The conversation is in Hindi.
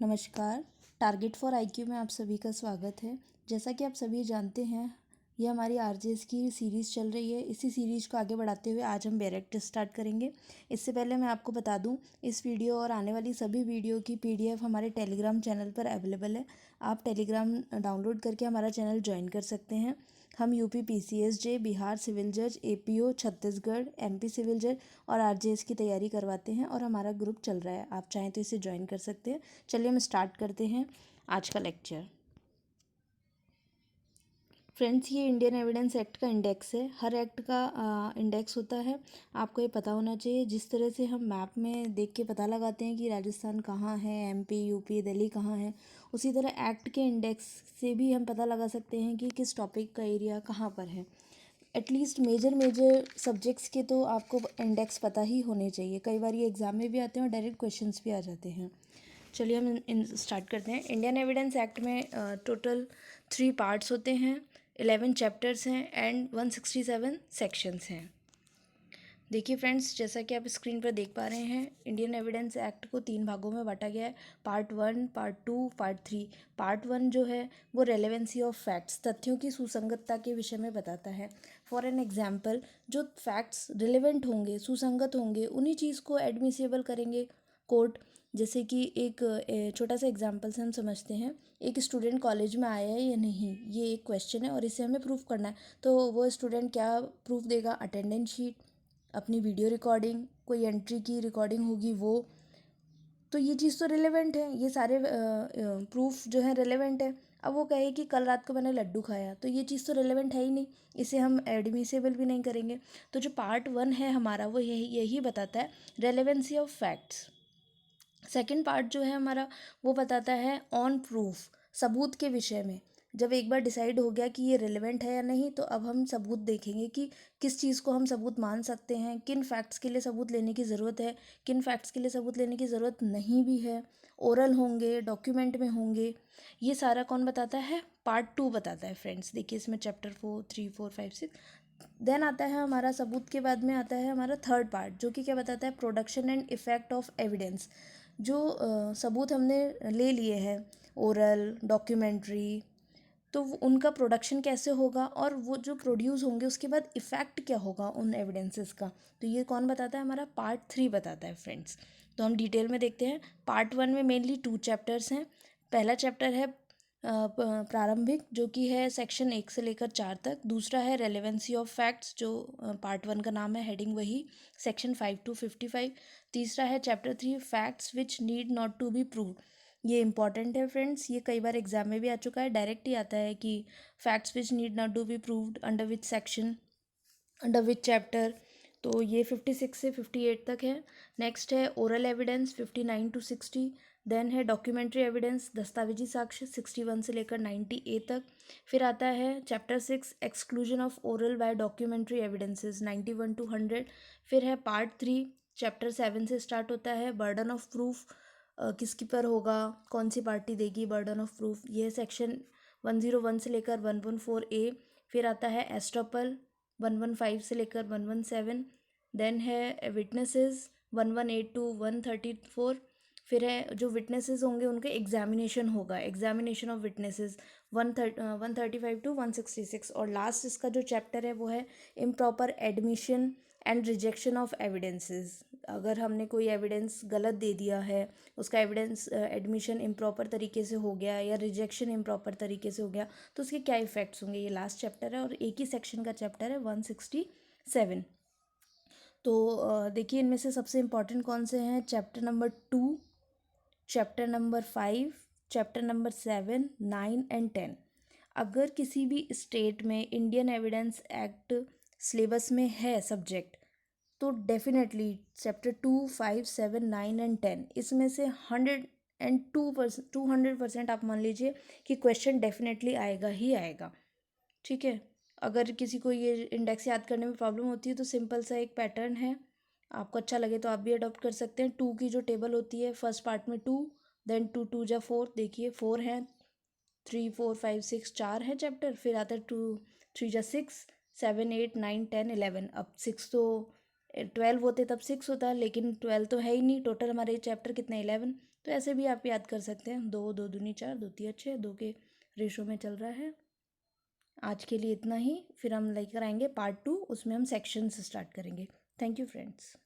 नमस्कार। टारगेट फॉर आईक्यू में आप सभी का स्वागत है। जैसा कि आप सभी जानते हैं, ये हमारी आरजेएस की सीरीज़ चल रही है। इसी सीरीज़ को आगे बढ़ाते हुए आज हम डायरेक्ट स्टार्ट करेंगे। इससे पहले मैं आपको बता दूं, इस वीडियो और आने वाली सभी वीडियो की पीडीएफ हमारे टेलीग्राम चैनल पर अवेलेबल है। आप टेलीग्राम डाउनलोड करके हमारा चैनल ज्वाइन कर सकते हैं। हम यूपी पीसीएसजे, बिहार सिविल जज, एपीओ, छत्तीसगढ़, एमपी सिविल जज और आरजेएस की तैयारी करवाते हैं और हमारा ग्रुप चल रहा है। आप चाहें तो इसे ज्वाइन कर सकते हैं। चलिए हम स्टार्ट करते हैं आज का लेक्चर। फ्रेंड्स, ये इंडियन एविडेंस एक्ट का इंडेक्स है। हर एक्ट का इंडेक्स होता है, आपको ये पता होना चाहिए। जिस तरह से हम मैप में देख के पता लगाते हैं कि राजस्थान कहाँ है, एमपी, यूपी, दिल्ली कहाँ है, उसी तरह एक्ट के इंडेक्स से भी हम पता लगा सकते हैं कि किस टॉपिक का एरिया कहाँ पर है। एटलीस्ट मेजर सब्जेक्ट्स के तो आपको इंडेक्स पता ही होने चाहिए। कई बार ये एग्ज़ाम में भी आते हैं और डायरेक्ट क्वेश्चंस भी आ जाते हैं। चलिए हम स्टार्ट करते हैं। इंडियन एविडेंस एक्ट में टोटल 3 पार्ट्स होते हैं, 11 चैप्टर्स हैं एंड 167 सेक्शंस हैं। देखिए फ्रेंड्स, जैसा कि आप स्क्रीन पर देख पा रहे हैं, इंडियन एविडेंस एक्ट को 3 भागों में बांटा गया है। Part 1, part 2, part 3। पार्ट 1 जो है वो रेलेवेंसी ऑफ फैक्ट्स, तथ्यों की सुसंगतता के विषय में बताता है। फॉर एन एग्जाम्पल, जो फैक्ट्स रिलेवेंट होंगे, सुसंगत होंगे, उन्हीं चीज़ को एडमिसेबल करेंगे कोर्ट। जैसे कि एक छोटा सा एग्जाम्पल से हम समझते हैं, एक स्टूडेंट कॉलेज में आया है या नहीं, ये एक क्वेश्चन है और इसे हमें प्रूफ करना है। तो वो स्टूडेंट क्या प्रूफ देगा? अटेंडेंस शीट, अपनी वीडियो रिकॉर्डिंग, कोई एंट्री की रिकॉर्डिंग होगी वो। तो ये चीज़ तो रिलेवेंट है, ये सारे प्रूफ जो है रिलेवेंट है। अब वो कहे कि कल रात को मैंने लड्डू खाया, तो ये चीज़ तो रिलेवेंट है ही नहीं, इसे हम एडमिसेबल भी नहीं करेंगे। तो जो पार्ट 1 है हमारा, वो यही बताता है relevancy of facts. Second part जो है हमारा, वो बताता है ऑन प्रूफ, सबूत के विषय में। जब एक बार डिसाइड हो गया कि ये रिलेवेंट है या नहीं, तो अब हम सबूत देखेंगे कि किस चीज़ को हम सबूत मान सकते हैं, किन फैक्ट्स के लिए सबूत लेने की ज़रूरत है, किन फैक्ट्स के लिए सबूत लेने की ज़रूरत नहीं भी है। ओरल होंगे, डॉक्यूमेंट में होंगे, ये सारा कौन बताता है? पार्ट 2 बताता है फ्रेंड्स। देखिए इसमें चैप्टर 4, 3, 4, 5, 6। देन आता है हमारा सबूत के बाद में आता है हमारा थर्ड पार्ट, जो कि क्या बताता है? Production and effect of evidence. जो सबूत हमने ले लिए हैं, ओरल, डॉक्यूमेंट्री, तो उनका प्रोडक्शन कैसे होगा और वो जो प्रोड्यूस होंगे उसके बाद इफ़ेक्ट क्या होगा उन एविडेंसेस का। तो ये कौन बताता है? हमारा पार्ट 3 बताता है फ्रेंड्स। तो हम डिटेल में देखते हैं। पार्ट 1 में मेनली 2 चैप्टर्स हैं। पहला चैप्टर है प्रारंभिक, जो कि है सेक्शन 1 से लेकर 4 तक। दूसरा है रेलेवेंसी ऑफ फैक्ट्स, जो पार्ट 1 का नाम है, हेडिंग वही, सेक्शन 5 to 55। तीसरा है chapter 3, facts which need not to be prove. ये इंपॉर्टेंट है फ्रेंड्स, ये कई बार एग्जाम में भी आ चुका है, डायरेक्ट ही आता है कि facts which need not to be proved under which section, under which chapter. तो ये 56 से 58 तक है। नेक्स्ट है ओरल एविडेंस, 59 to 60। देन है डॉक्यूमेंट्री एविडेंस, दस्तावेजी साक्ष्य, 61 से लेकर 90A तक। फिर आता है chapter 6, exclusion of oral by documentary evidences, 91 to 100। फिर है पार्ट 3, चैप्टर 7 से स्टार्ट होता है, बर्डन ऑफ प्रूफ, किसकी पर होगा, कौन सी पार्टी देगी बर्डन ऑफ प्रूफ। ये सेक्शन 101 से लेकर 114A। फिर आता है एस्ट्रोपल, 115 से लेकर 117। देन है विटनेसेस, 118 to 134। फिर है जो विटनेसेस होंगे उनके एग्जामिनेशन होगा, एग्जामिनेशन ऑफ विटनेसेस, 135 to 166। और लास्ट इसका जो चैप्टर है वो है improper admission and rejection of evidences. अगर हमने कोई एविडेंस गलत दे दिया है, उसका एविडेंस एडमिशन इम्प्रॉपर तरीके से हो गया या रिजेक्शन इम्प्रॉपर तरीके से हो गया, तो उसके क्या इफ़ेक्ट्स होंगे, ये लास्ट चैप्टर है और एक ही सेक्शन का चैप्टर है, 167। तो देखिए इनमें से सबसे इम्पॉर्टेंट कौन से हैं? Chapter number 2, chapter number 5, chapter number 7, 9 and 10। अगर किसी भी स्टेट में इंडियन एविडेंस एक्ट सिलेबस में है सब्जेक्ट, तो डेफिनेटली चैप्टर 2, 5, 7, 9 एंड 10, इसमें से 200% आप मान लीजिए कि क्वेश्चन डेफिनेटली आएगा ही आएगा। ठीक है, अगर किसी को ये इंडेक्स याद करने में प्रॉब्लम होती है तो सिंपल सा एक पैटर्न है, आपको अच्छा लगे तो आप भी अडॉप्ट कर सकते हैं। 2 की जो टेबल होती है, फर्स्ट पार्ट में 2, देन 2 2 जा 4, देखिए 4 हैं, 3 4 5 6, 4 है चैप्टर। फिर आता है 2 3 जा 6, 7 8 9 10 11। अब 6 तो 12 होते तब 6 होता, लेकिन 12 तो है ही नहीं, टोटल हमारे चैप्टर कितने 11। तो ऐसे भी आप याद कर सकते हैं। 2 2 दूनी 4, 2 तिया 6, 2 के रेशो में चल रहा है। आज के लिए इतना ही, फिर हम लेकर आएंगे पार्ट 2, उसमें हम सेक्शन से स्टार्ट करेंगे। Thank you friends.